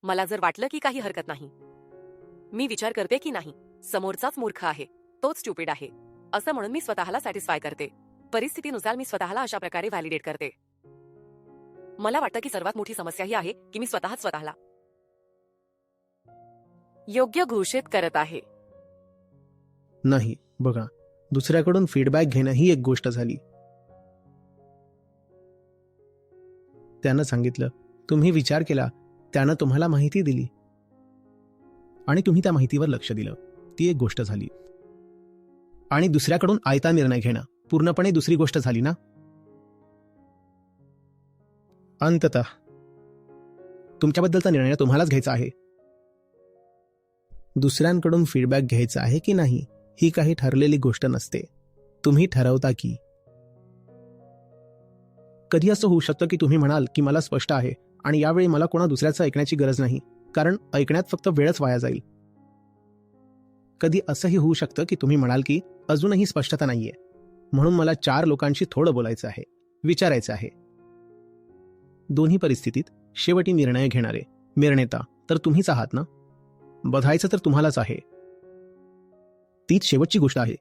मला जर वाटलं की काही हरकत नाही, मी विचार करते की नाही, समोरचाच मूर्ख आहे, तोच स्टुपिड आहे, असं म्हणून मी स्वतःला सॅटिस्फाय करते. परिस्थितीनुसार मी स्वतःला अशा प्रकारे व्हॅलिडेट करते. मला वाटतं की सर्वात मोठी समस्या ही आहे की मी स्वतःला योग्य घोषित करत आहे. नाही, बघा, दुसऱ्याकडून फीडबॅक घेणं ही एक गोष्ट झाली. त्यानं सांगितलं, तुम्ही विचार केला, त्यानं तुम्हाला माहिती दिली आणि तुम्ही त्या माहितीवर लक्ष दिलं, ती एक गोष्ट झाली. आणि दुसऱ्याकडून आयता निर्णय घेणं पूर्णपणे दुसरी गोष्ट झाली ना. अंततः तुमच्याबद्दलचा निर्णय तुम्हालाच घ्यायचा आहे. दुसऱ्यांकडून फीडबॅक घ्यायचा आहे की नाही ही काही ठरलेली गोष्ट नसते. तुम्ही ठरवता की. कधी असं होऊ शकतं की तुम्ही म्हणाल की मला स्पष्ट आहे आणि यावेळी मला कोणा दुसऱ्याचं ऐकण्याची गरज नाही, कारण ऐकण्यात फक्त वेळच वाया जाईल. कधी असंही होऊ शकतं की तुम्ही म्हणाल की अजूनही स्पष्टता नाहीये, म्हणून मला 4 लोकांशी थोडं बोलायचं आहे, विचारायचं आहे. दोन्ही परिस्थितीत शेवटी निर्णय घेणारे निर्णेता तर तुम्हीच आहात ना. बदलायचं तर तुम्हालाच आहे. तीच शेवटची गोष्ट आहे